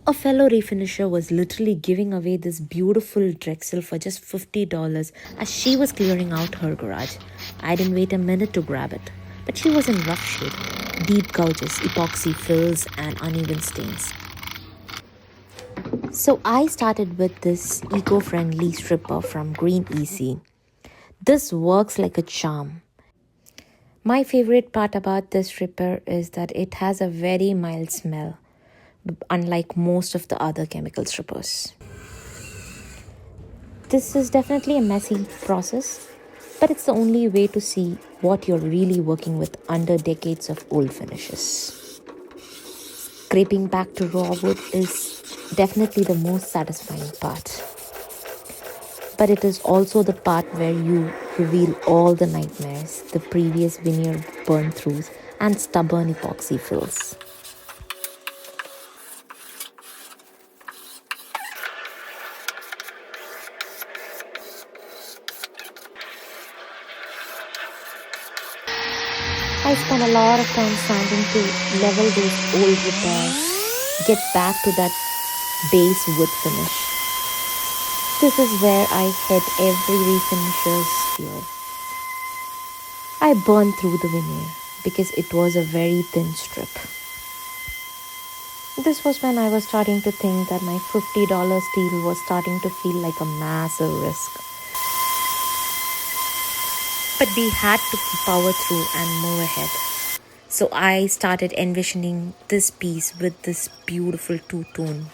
A fellow refinisher was literally giving away this beautiful Drexel for just $50 as she was clearing out her garage. I didn't wait a minute to grab it, but she was in rough shape, deep gouges, epoxy fills, and uneven stains. So I started with this eco-friendly stripper from Green Easy. This works like a charm. My favorite part about this stripper is that it has a very mild smell, unlike most of the other chemical strippers. This is definitely a messy process, but it's the only way to see what you're really working with under decades of old finishes. Scraping back to raw wood is definitely the most satisfying part. But it is also the part where you reveal all the nightmares, the previous veneer burn-throughs, and stubborn epoxy fills. I spent a lot of time sanding to level those old repairs, get back to that base wood finish. This is where I hit every refinisher's fear. I burned through the veneer because it was a very thin strip. This was when I was starting to think that my $50 steel was starting to feel like a massive risk. But we had to power through and move ahead. So I started envisioning this piece with this beautiful two-tone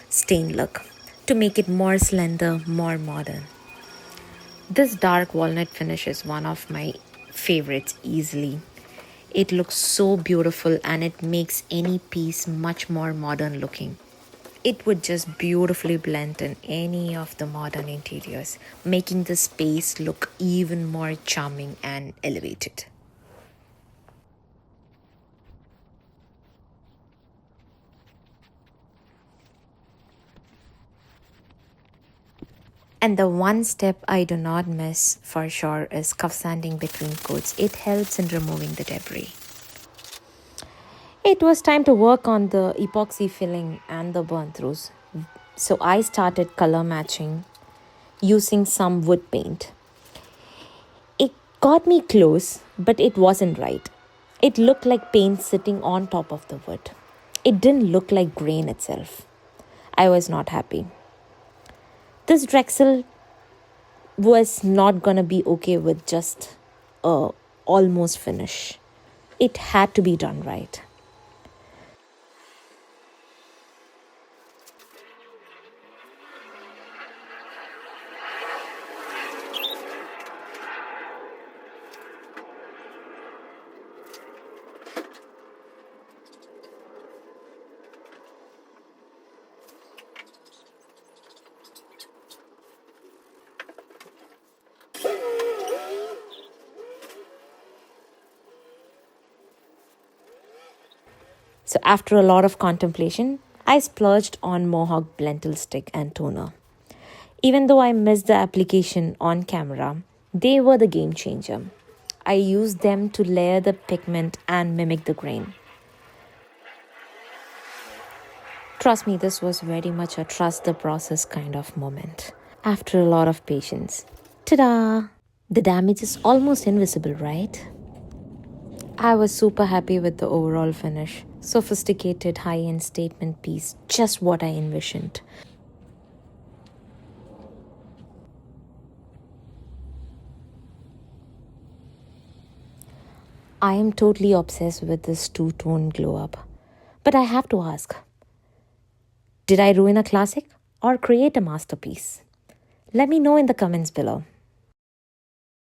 stain look to make it more slender, more modern. This dark walnut finish is one of my favorites easily. It looks so beautiful and it makes any piece much more modern looking. It would just beautifully blend in any of the modern interiors, making the space look even more charming and elevated. And the one step I do not miss for sure is cuff sanding between coats. It helps in removing the debris. It was time to work on the epoxy filling and the burn-throughs. So I started color matching using some wood paint. It got me close, but it wasn't right. It looked like paint sitting on top of the wood. It didn't look like grain itself. I was not happy. This Drexel was not gonna be okay with just a almost finish. It had to be done right. So after a lot of contemplation, I splurged on Mohawk Blendal stick and toner. Even though I missed the application on camera, they were the game changer. I used them to layer the pigment and mimic the grain. Trust me, this was very much a trust the process kind of moment. After a lot of patience, ta-da! The damage is almost invisible, right? I was super happy with the overall finish. Sophisticated high-end statement piece, just what I envisioned. I am totally obsessed with this two-tone glow-up. But I have to ask, did I ruin a classic or create a masterpiece? Let me know in the comments below.